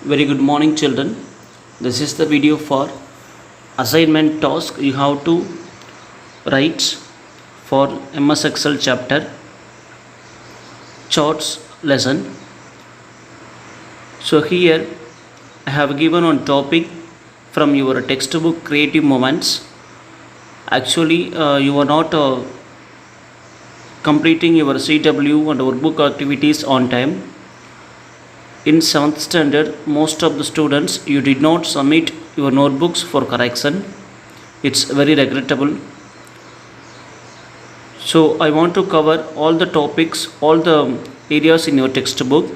Very good morning, children. This is the video for assignment task you have to write for MS Excel chapter charts lesson. So here I have given one topic from your textbook Creative Moments. Actually, you are not completing your CW and workbook activities on time. In 7th standard, most of the students you did not submit your notebooks for correction. It's very regrettable. So I want to cover all the topics, all the areas in your textbook.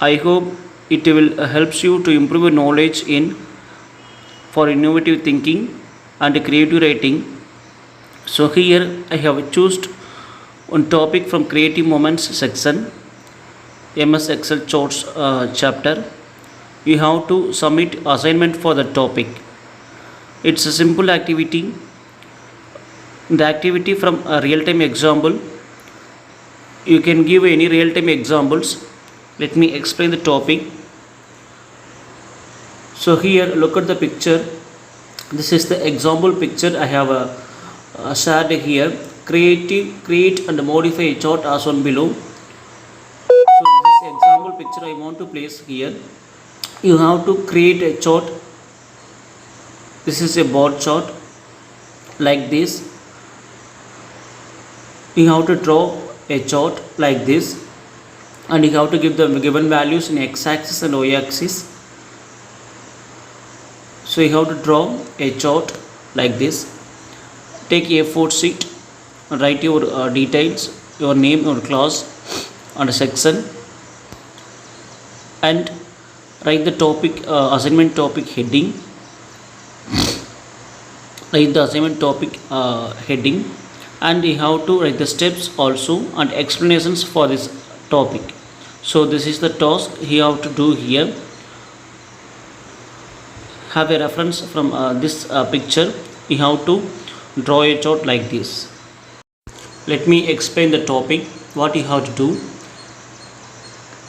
I hope it will helps you to improve your knowledge in for innovative thinking and creative writing. So here I have chosen one topic from Creative Moments section, MS Excel charts chapter. You have to submit assignment for the topic. It's a simple activity. The activity from a real-time example. You can give any real-time examples. Let me explain the topic. So here look at the picture. This is the example picture I have shared here. Create and modify a chart as on below. So this example picture I want to place here. You have to create a chart. This is a bar chart like this. You have to draw a chart like this, and you have to give the given values in x-axis and y-axis. So you have to draw a chart like this. Take A4 sheet and write your details, your name, your class and section, and write the topic assignment topic heading. Write the assignment topic heading, and you have to write the steps also and explanations for this topic. So this is the task you have to do here. Have a reference from this picture. You have to draw a chart like this. Let me explain the topic. What you have to do: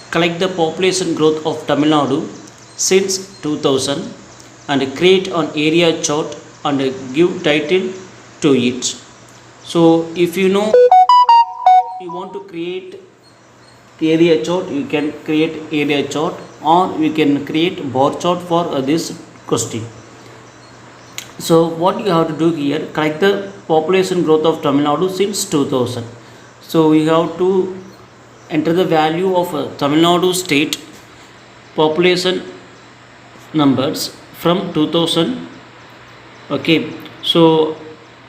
collect the population growth of Tamil Nadu since 2000 and create an area chart and give title to it. So if you know you want to create area chart, you can create area chart, or you can create bar chart for this question. So what you have to do here: collect the population growth of Tamil Nadu since 2000. So we have to enter the value of Tamil Nadu state population numbers from 2000. Okay, so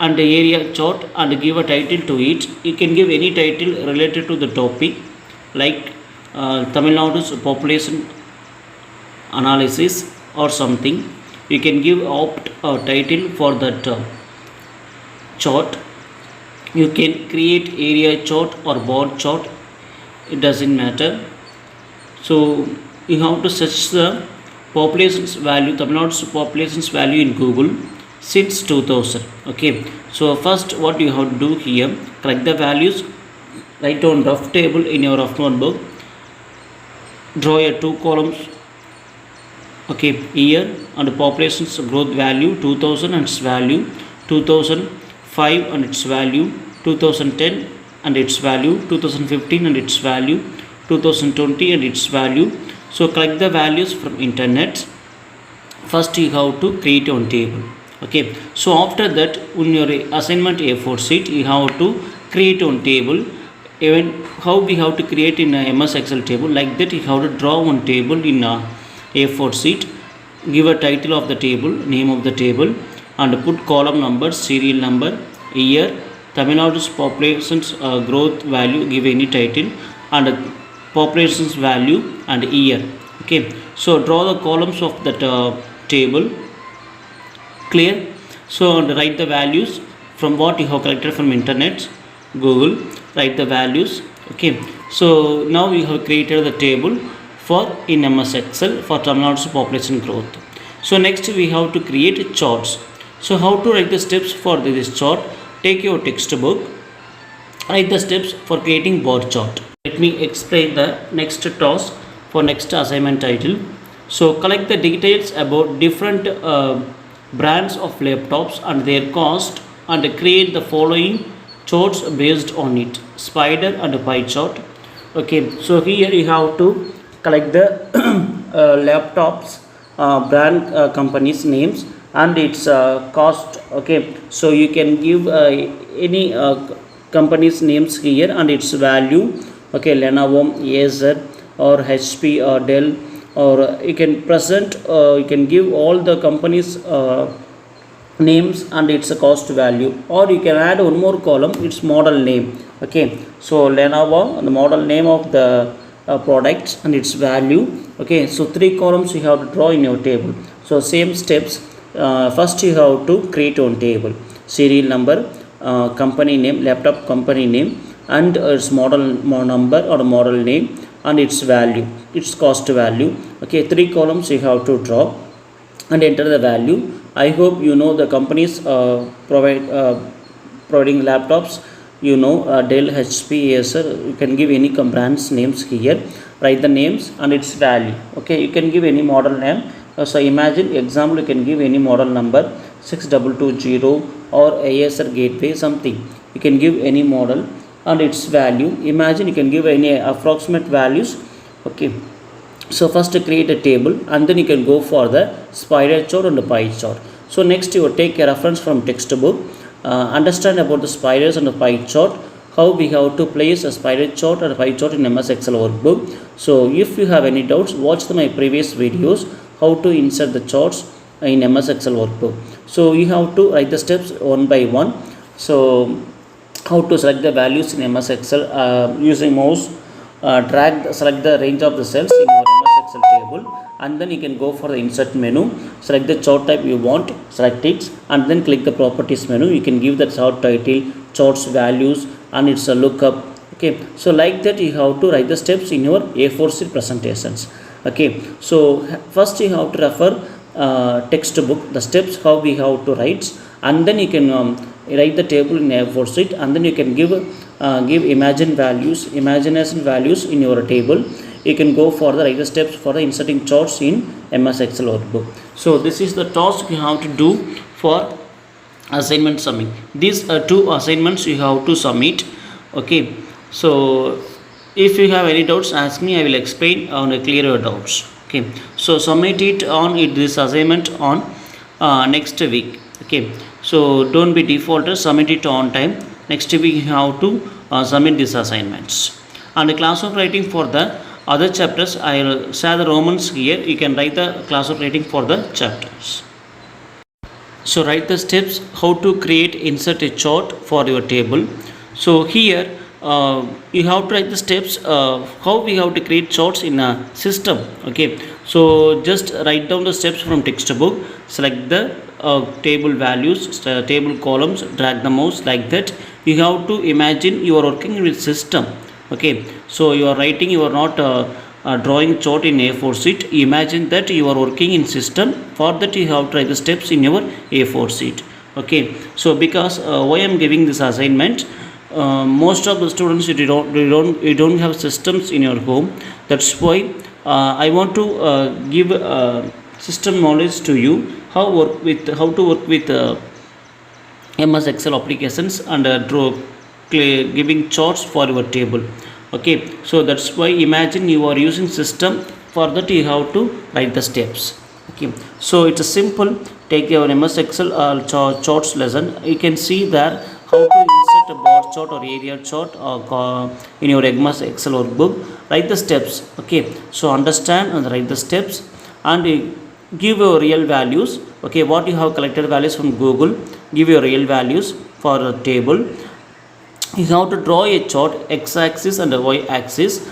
and the area chart and give a title to it. You can give any title related to the topic, like Tamil Nadu's population analysis or something. You can give opt a title for that chart. You can create area chart or bar chart, it doesn't matter. So you have to search the population's value, Tamil Nadu's population's value in Google since 2000. Okay, so first what you have to do here: collect the values, write on rough table in your rough notebook, draw a 2 columns. Okay, year and population's growth value 2000 and its value, 2005 and its value, 2010 and its value, 2015 and its value, 2020 and its value. So collect the values from internet. First you have to create one table. Okay, so after that on your assignment A4 sheet you have to create one table. Even how we have to create in a MS Excel table, like that you have to draw one table in a A4 sheet, give a title of the table, name of the table, and put column number, serial number, year, Tamil Nadu's population's growth value, give any title, and population's value and year. Okay, so draw the columns of that table. Clear? So and write the values from what you have collected from internet, Google. Write the values. Okay, so now we have created the table for in MS Excel for Tamil Nadu's population growth. So next we have to create charts. So how to write the steps for this chart? Take your textbook, write the steps for creating bar chart. Let me explain the next task for next assignment title. So collect the details about different brands of laptops and their cost and create the following charts based on it. Spider and pie chart. Okay, so here you have to collect the laptops brand companies names and its cost. Okay, so you can give any companies names here and its value. Okay, Lenovo, Acer or HP or Dell, or you can present you can give all the companies names and its cost value, or you can add one more column, its model name. Okay, so Lenovo, the model name of the products and its value. Okay, so three columns you have to draw in your table. So same steps. First you have to create one table, serial number, company name, laptop company name, and its model number or model name and its value, its cost value. Okay, three columns you have to draw and enter the value. I hope you know the companies providing laptops. You know Dell, HP, Acer. You can give any brands names here. Write the names and its value. Okay, you can give any model name. So imagine example, you can give any model number 6220 or Acer Gateway something. You can give any model and its value. Imagine you can give any approximate values. Okay, so first create a table and then you can go for the spider chart and the pie chart. So next you will take a reference from textbook, understand about the spiders and the pie chart, how we have to place a spider chart or a pie chart in MS Excel workbook. So if you have any doubts, watch my previous videos how to insert the charts in MS Excel workbook. So you have to write the steps one by one. So how to select the values in MS Excel using mouse, select the range of the cells in your MS Excel table, and then you can go for the insert menu, select the chart type you want, select it, and then click the properties menu. You can give the chart title, charts values, and it's a lookup. Okay, so like that you have to write the steps in your A4 sheet presentations. Okay, so first you have to refer textbook, the steps how we have to write, and then you can write the table in A4 sheet, and then you can give imagination values in your table. You can go for the write the steps for the inserting charts in MS Excel workbook. So this is the task you have to do for assignment submit. These are two assignments you have to submit. Okay, so if you have any doubts, ask me. I will explain and clear your doubts. Okay, so submit it on this assignment on next week. Okay, so don't be defaulter, submit it on time. Next week you have to submit these assignments. And the class of writing for the other chapters, I will share the Romans here. You can write the class of writing for the chapters. So write the steps how to create, insert a chart for your table. So here you have to write the steps how we have to create charts in a system. Okay, so just write down the steps from textbook, select the table values, table columns, drag the mouse like that. You have to imagine you are working with system. Okay, so you are writing, you are not drawing chart in A4 sheet. Imagine that you are working in system. For that you have to write the steps in your A4 sheet. Okay, so because why I am giving this assignment, most of the students you don't have systems in your home. That's why I want to give system knowledge to you, how to work with MS Excel applications and giving charts for your table. Okay, so that's why imagine you are using system. For that you have to write the steps. Okay, so it's a simple. Take your MS Excel charts lesson. You can see there how to insert a bar chart or area chart in your MS Excel workbook. Write the steps. Okay, so understand and write the steps and give your real values. Okay, what you have collected values from Google, give your real values for a table. You have to draw a chart, x-axis and y-axis.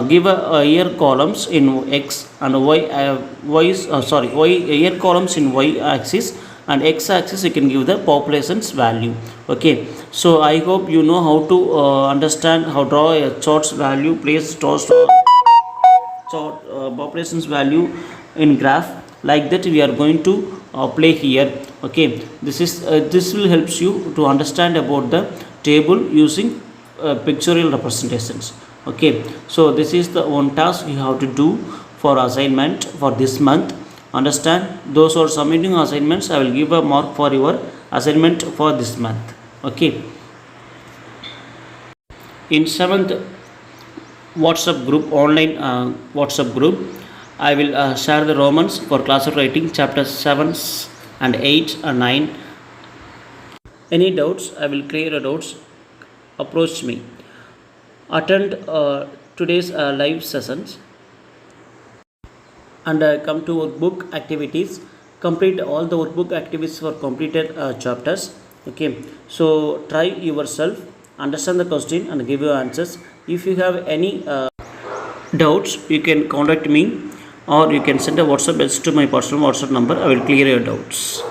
Give a year columns in x and year columns in y-axis, and x-axis you can give the population's value. Okay, so I hope you know how to understand how draw a chart's value, place chart population's value in graph. Like that we are going to play here. Okay, this will helps you to understand about the table using pictorial representations. Okay, so this is the one task you have to do for assignment for this month. Understand? Those who are submitting assignments, I will give a mark for your assignment for this month. Okay. In 7th WhatsApp group, online WhatsApp group, I will share the Romans for class of writing chapter 7 and 8 and 9. Any doubts? I will clear your doubts. Approach me. Attend today's live sessions and come to workbook activities. Complete all the workbook activities for completed chapters. Okay, so try yourself, understand the question and give your answers. If you have any doubts, you can contact me or you can send a WhatsApp message to my personal WhatsApp number. I will clear your doubts.